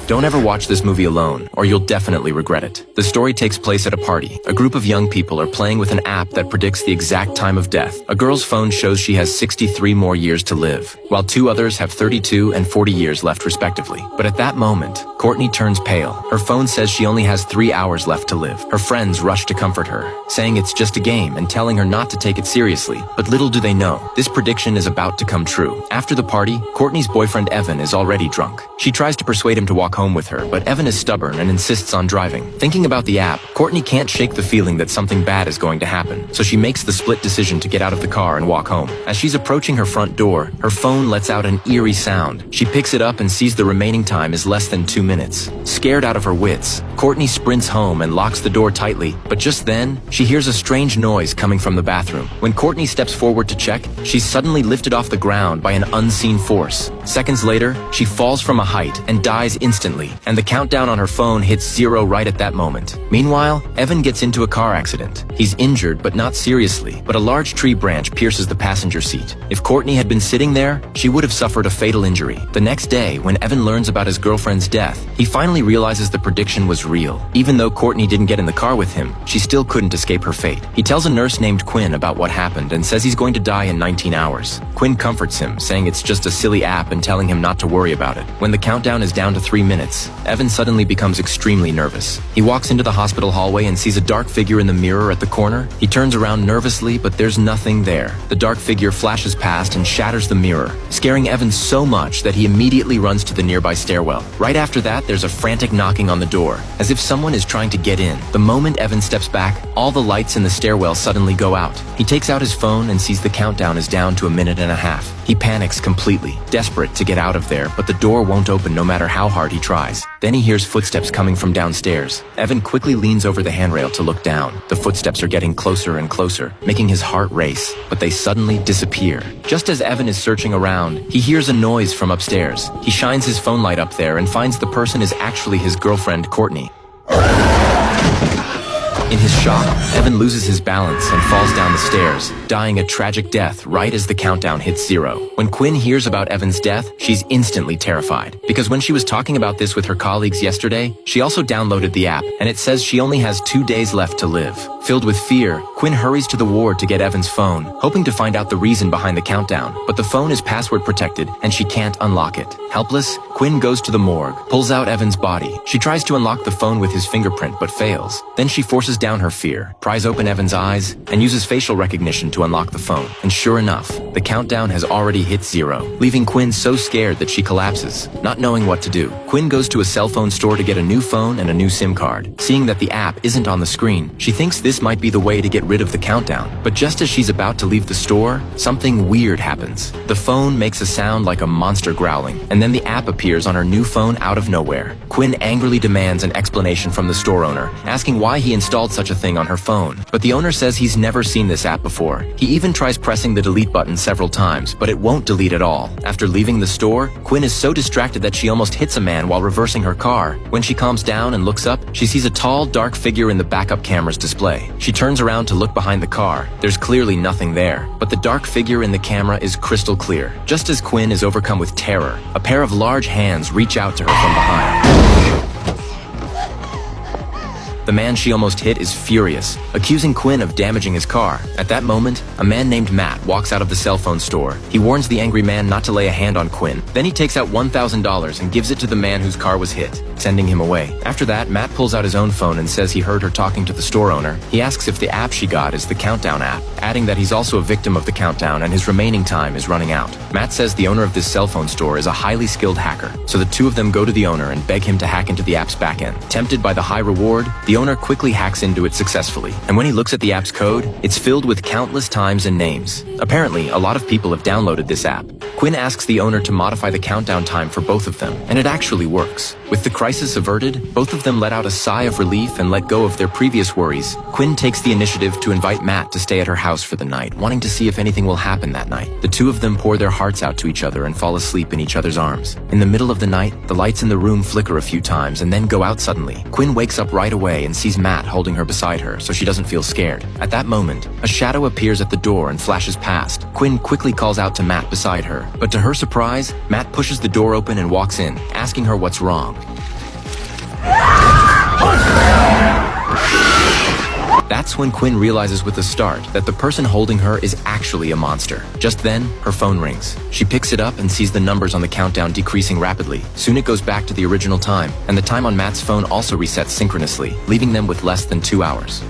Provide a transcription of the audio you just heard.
Don't ever watch this movie alone, or you'll definitely regret it. The story takes place at a party. A group of young people are playing with an app that predicts the exact time of death. A girl's phone shows she has 63 more years to live, while two others have 32 and 40 years left respectively. But at that moment, Courtney turns pale. Her phone says she only has 3 hours left to live. Her friends rush to comfort her, saying it's just a game and telling her not to take it seriously. But little do they know, this prediction is about to come true. After the party, Courtney's boyfriend Evan is already drunk. She tries to persuade him to walk home with her, but Evan is stubborn and insists on driving. Thinking about the app, Courtney can't shake the feeling that something bad is going to happen, so she makes the split decision to get out of the car and walk home. As she's approaching her front door, her phone lets out an eerie sound. She picks it up and sees the remaining time is less than 2 minutes. Scared out of her wits, Courtney sprints home and locks the door tightly, but just then, she hears a strange noise coming from the bathroom. When Courtney steps forward to check, she's suddenly lifted off the ground by an unseen force. Seconds later, she falls from a height and dies instantly, and the countdown on her phone hits 0 right at that moment. Meanwhile, Evan gets into a car accident. He's injured, but not seriously, but a large tree branch pierces the passenger seat. If Courtney had been sitting there, she would have suffered a fatal injury. The next day, when Evan learns about his girlfriend's death, he finally realizes the prediction was real. Even though Courtney didn't get in the car with him, she still couldn't escape her fate. He tells a nurse named Quinn about what happened and says he's going to die in 19 hours. Quinn comforts him, saying it's just a silly app and telling him not to worry about it. When the countdown is down to 3 minutes, Evan suddenly becomes extremely nervous. He walks into the hospital hallway and sees a dark figure in the mirror at the corner. He turns around nervously, but there's nothing there. The dark figure flashes past and shatters the mirror, scaring Evan so much that he immediately runs to the nearby stairwell. Right after that, there's a frantic knocking on the door, as if someone is trying to get in. The moment Evan steps back, all the lights in the stairwell suddenly go out. He takes out his phone and sees the countdown is down to 1.5 minutes. He panics completely, desperate to get out of there, but the door won't open no matter how hard he tries. Then he hears footsteps coming from downstairs. Evan quickly leans over the handrail to look down. The footsteps are getting closer and closer, making his heart race, but they suddenly disappear. Just as Evan is searching around, he hears a noise from upstairs. He shines his phone light up there and finds the person is actually his girlfriend, Courtney. In his shock, Evan loses his balance and falls down the stairs, dying a tragic death right as the countdown hits 0. When Quinn hears about Evan's death, she's instantly terrified. Because when she was talking about this with her colleagues yesterday, she also downloaded the app, and it says she only has 2 days left to live. Filled with fear, Quinn hurries to the ward to get Evan's phone, hoping to find out the reason behind the countdown. But the phone is password protected, and she can't unlock it. Helpless, Quinn goes to the morgue, pulls out Evan's body. She tries to unlock the phone with his fingerprint, but fails. Then she forces down her fear, pries open Evan's eyes, and uses facial recognition to unlock the phone. And sure enough, the countdown has already hit 0, leaving Quinn so scared that she collapses, not knowing what to do. Quinn goes to a cell phone store to get a new phone and a new SIM card. Seeing that the app isn't on the screen, she thinks this might be the way to get rid of the countdown. But just as she's about to leave the store, something weird happens. The phone makes a sound like a monster growling, and then the app appears on her new phone out of nowhere. Quinn angrily demands an explanation from the store owner, asking why he installed such a thing on her phone. But the owner says he's never seen this app before. He even tries pressing the delete button several times, but it won't delete at all. After leaving the store, Quinn is so distracted that she almost hits a man while reversing her car. When she calms down and looks up, she sees a tall, dark figure in the backup camera's display. She turns around to look behind the car. There's clearly nothing there, but the dark figure in the camera is crystal clear. Just as Quinn is overcome with terror, a pair of large hands reach out to her from behind. The man she almost hit is furious, accusing Quinn of damaging his car. At that moment, a man named Matt walks out of the cell phone store. He warns the angry man not to lay a hand on Quinn. Then he takes out $1,000 and gives it to the man whose car was hit, sending him away. After that, Matt pulls out his own phone and says he heard her talking to the store owner. He asks if the app she got is the Countdown app, adding that he's also a victim of the countdown and his remaining time is running out. Matt says the owner of this cell phone store is a highly skilled hacker, so the two of them go to the owner and beg him to hack into the app's backend. Tempted by the high reward, the owner quickly hacks into it successfully, and when he looks at the app's code, it's filled with countless times and names. Apparently, a lot of people have downloaded this app. Quinn asks the owner to modify the countdown time for both of them, and it actually works. With the crisis averted, both of them let out a sigh of relief and let go of their previous worries. Quinn takes the initiative to invite Matt to stay at her house for the night, wanting to see if anything will happen that night. The two of them pour their hearts out to each other and fall asleep in each other's arms. In the middle of the night, the lights in the room flicker a few times and then go out suddenly. Quinn wakes up right away and sees Matt holding her beside her so she doesn't feel scared. At that moment, a shadow appears at the door and flashes past. Quinn quickly calls out to Matt beside her, but to her surprise, Matt pushes the door open and walks in, asking her what's wrong. That's when Quinn realizes with a start that the person holding her is actually a monster. Just then, her phone rings. She picks it up and sees the numbers on the countdown decreasing rapidly. Soon it goes back to the original time, and the time on Matt's phone also resets synchronously, leaving them with less than 2 hours.